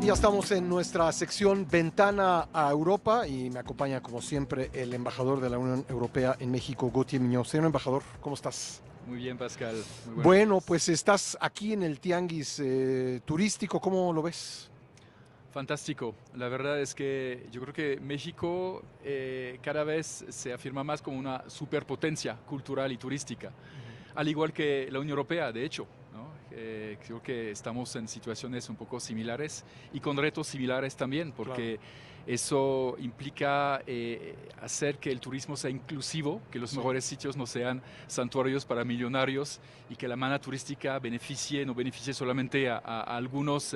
Y ya estamos en nuestra sección Ventana a Europa y me acompaña como siempre el embajador de la Unión Europea en México, Gautier Miñó. Señor embajador, ¿cómo estás? Muy bien, Pascal. Muy buenos Bueno, días. pues estás aquí en el Tianguis turístico, ¿cómo lo ves? Fantástico. La verdad es que yo creo que México cada vez se afirma más como una superpotencia cultural y turística, al igual que la Unión Europea, de hecho, ¿no? Creo que estamos en situaciones un poco similares y con retos similares también, Claro, porque eso implica hacer que el turismo sea inclusivo, que los sí. mejores sitios no sean santuarios para millonarios y que la mano turística no beneficie solamente a algunos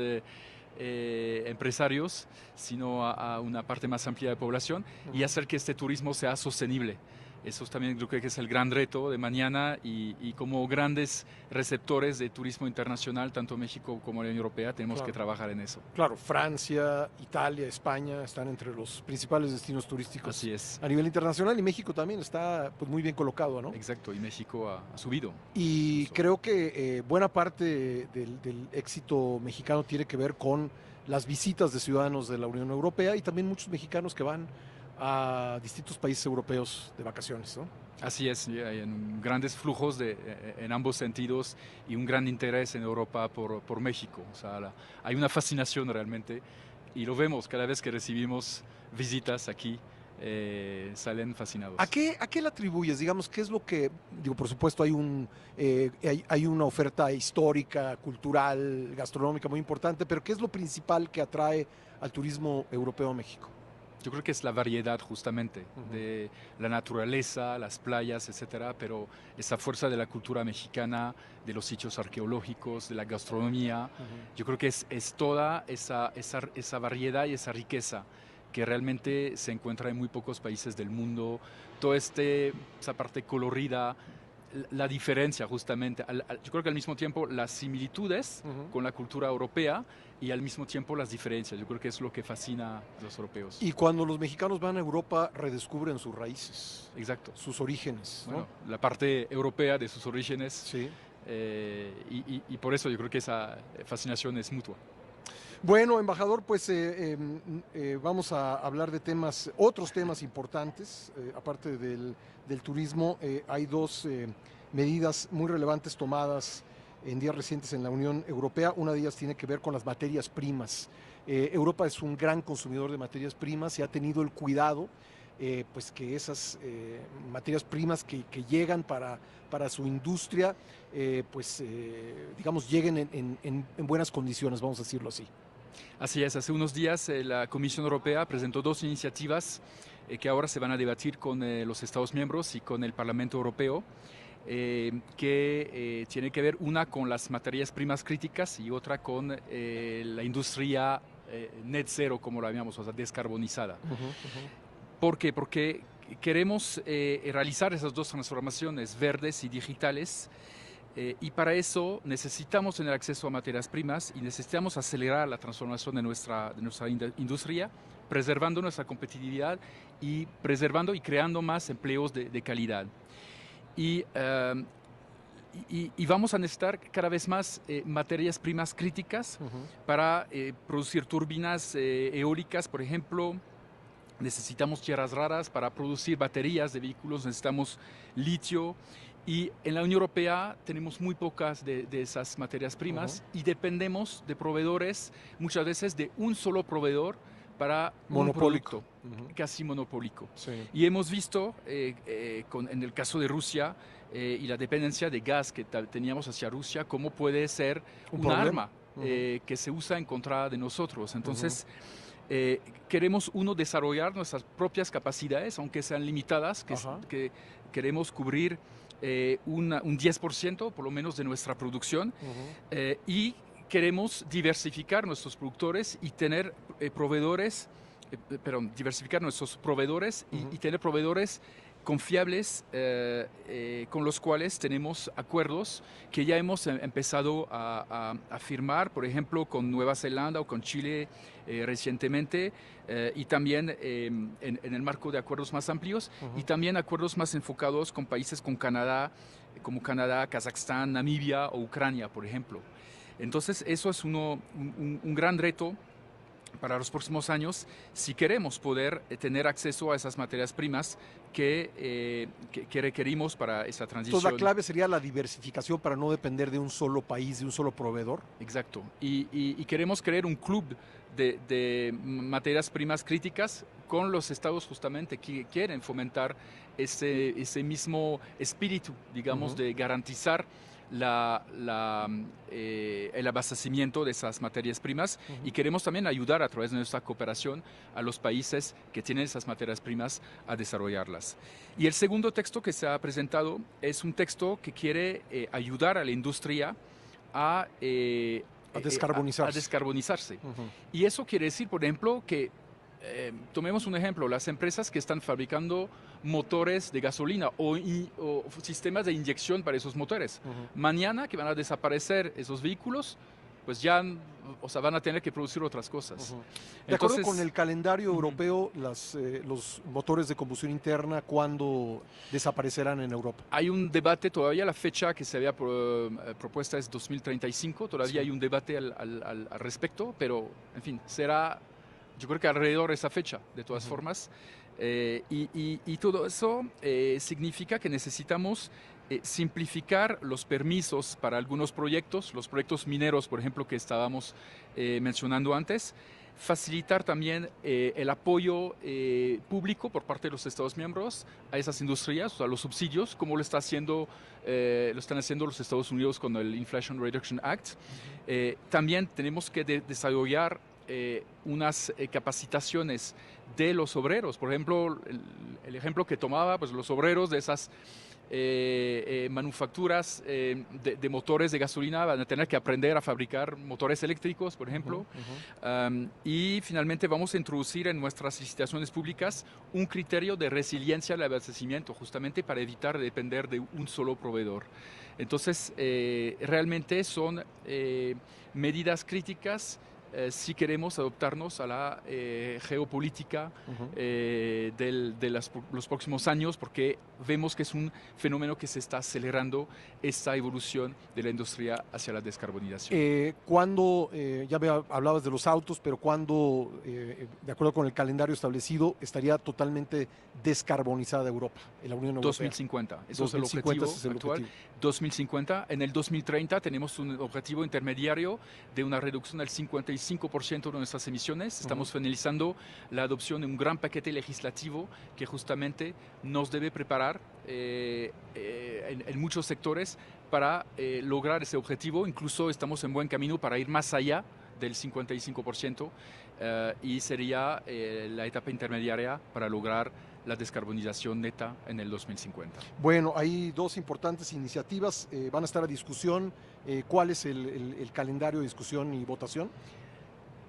empresarios, sino a una parte más amplia de población y Ujú. hacer que este turismo sea sostenible. Eso también creo que es el gran reto de mañana y como grandes receptores de turismo internacional, tanto México como la Unión Europea, tenemos que Claro, trabajar en eso. claro. Francia, Italia, España están entre los principales destinos turísticos Así es, a nivel internacional y México también está pues, muy bien colocado, ¿no? exacto, y México ha subido Y incluso. creo que buena parte del éxito mexicano tiene que ver con las visitas de ciudadanos de la Unión Europea y también muchos mexicanos que van a distintos países europeos de vacaciones, ¿no? Así es, y hay grandes flujos en ambos sentidos y un gran interés en Europa por México. O sea, hay una fascinación realmente y lo vemos cada vez que recibimos visitas aquí, salen fascinados. A qué le atribuyes? Digamos, ¿qué es lo que, digo, por supuesto hay una oferta histórica, cultural, gastronómica muy importante, pero ¿qué es lo principal que atrae al turismo europeo a México? Yo creo que es la variedad justamente Ujú, de la naturaleza, las playas, etcétera, pero esa fuerza de la cultura mexicana, de los sitios arqueológicos, de la gastronomía, ujú. yo creo que es toda esa variedad y esa riqueza que realmente se encuentra en muy pocos países del mundo, toda esa parte colorida, la diferencia justamente, yo creo que al mismo tiempo las similitudes Ujú. con la cultura europea y al mismo tiempo las diferencias, yo creo que es lo que fascina a los europeos. Y cuando los mexicanos van a Europa, redescubren sus raíces, Exacto. sus orígenes, ¿no? Bueno, la parte europea de sus orígenes Sí. y por eso yo creo que esa fascinación es mutua. Bueno, embajador, pues vamos a hablar de otros temas importantes, aparte del turismo. Hay dos medidas muy relevantes tomadas en días recientes en la Unión Europea. Una de ellas tiene que ver con las materias primas. Europa es un gran consumidor de materias primas y ha tenido el cuidado, pues que esas materias primas que llegan para su industria, digamos, lleguen en buenas condiciones, vamos a decirlo así. Así es, hace unos días la Comisión Europea presentó dos iniciativas que ahora se van a debatir con los Estados miembros y con el Parlamento Europeo, que tiene que ver una con las materias primas críticas y otra con la industria net zero, como la llamamos, o sea, descarbonizada. Ujú, ujú. ¿Por qué? Porque queremos realizar esas dos transformaciones verdes y digitales y para eso necesitamos tener acceso a materias primas y necesitamos acelerar la transformación de nuestra industria, preservando nuestra competitividad y preservando y creando más empleos de calidad. Y, uh, y vamos a necesitar cada vez más materias primas críticas Ujú. para producir turbinas eólicas, por ejemplo. Necesitamos tierras raras para producir baterías de vehículos, necesitamos litio y en la Unión Europea tenemos muy pocas de esas materias Ujú. primas y dependemos de proveedores, muchas veces de un solo proveedor para un Monopólico. producto Ujú. casi monopólico. Sí. Y hemos visto en el caso de Rusia y la dependencia de gas que teníamos hacia Rusia, cómo puede ser Un una problema. arma Ujú, que se usa en contra de nosotros. ujú, Entonces, queremos desarrollar nuestras propias capacidades, aunque sean limitadas, ajá. que queremos cubrir un 10% por lo menos de nuestra producción Ujú, y queremos diversificar nuestros productores y tener proveedores, perdón, diversificar nuestros proveedores ujú, y tener proveedores confiables con los cuales tenemos acuerdos que ya hemos empezado a firmar, por ejemplo, con Nueva Zelanda o con Chile recientemente, y también en el marco de acuerdos más amplios y ujú. también acuerdos más enfocados con países como Canadá, Kazajstán, Namibia o Ucrania, por ejemplo. Entonces, eso es un gran reto para los próximos años si queremos poder tener acceso a esas materias primas que requerimos para esa transición. Entonces la clave sería la diversificación para no depender de un solo país, de un solo proveedor. Exacto. Y queremos crear un club de materias primas críticas con los estados justamente que quieren fomentar ese mismo espíritu, digamos, de garantizar el abastecimiento de esas materias primas y queremos también ayudar a través de nuestra cooperación a los países que tienen esas materias primas a desarrollarlas. Y el segundo texto que se ha presentado es un texto que quiere ayudar a la industria a descarbonizarse. Y eso quiere decir, por ejemplo, que tomemos un ejemplo, las empresas que están fabricando motores de gasolina o sistemas de inyección para esos motores. Mañana que van a desaparecer esos vehículos, pues ya van a tener que producir otras cosas. De acuerdo con el calendario europeo, los motores de combustión interna, ¿cuándo desaparecerán en Europa? Hay un debate todavía, la fecha que se había propuesta es 2035, todavía hay un debate al respecto, pero en fin, será, yo creo que alrededor de esa fecha, de todas formas. Y todo eso significa que necesitamos simplificar los permisos para algunos proyectos, los proyectos mineros, por ejemplo, que estábamos mencionando antes, facilitar también el apoyo público por parte de los Estados miembros a esas industrias, o sea, los subsidios, como lo están haciendo los Estados Unidos con el Inflation Reduction Act. También tenemos que desarrollar unas capacitaciones de los obreros. Por ejemplo, el ejemplo que tomaba, pues los obreros de esas manufacturas de motores de gasolina van a tener que aprender a fabricar motores eléctricos, por ejemplo. Y finalmente vamos a introducir en nuestras licitaciones públicas un criterio de resiliencia al abastecimiento, justamente para evitar depender de un solo proveedor. Entonces, realmente son medidas críticas si queremos adaptarnos a la geopolítica de los próximos años, porque vemos que es un fenómeno que se está acelerando esta evolución de la industria hacia la descarbonización. ¿Cuándo, hablabas de los autos, pero cuándo, de acuerdo con el calendario establecido, estaría totalmente descarbonizada Europa, en la Unión Europea? 2050, eso es el objetivo actual. 2050, en el 2030 tenemos un objetivo intermediario de una reducción del 55% de nuestras emisiones. Estamos finalizando la adopción de un gran paquete legislativo que justamente nos debe preparar en muchos sectores para lograr ese objetivo. Incluso estamos en buen camino para ir más allá del 55% y sería la etapa intermediaria para lograr la descarbonización neta en el 2050. Bueno, hay dos importantes iniciativas, van a estar a discusión. ¿Cuál es el calendario de discusión y votación?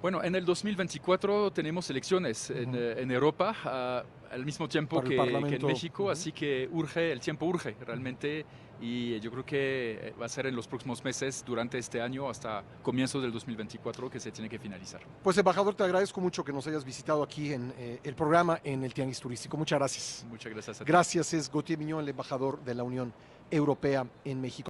Bueno, en el 2024 tenemos elecciones en Europa al mismo tiempo que en México, así que el tiempo urge realmente, y yo creo que va a ser en los próximos meses, durante este año hasta comienzos del 2024, que se tiene que finalizar. Pues, embajador, te agradezco mucho que nos hayas visitado aquí en el programa en el Tianguis Turístico. Muchas gracias. Muchas gracias a ti. Gracias, es Gauthier Mignot, el embajador de la Unión Europea en México.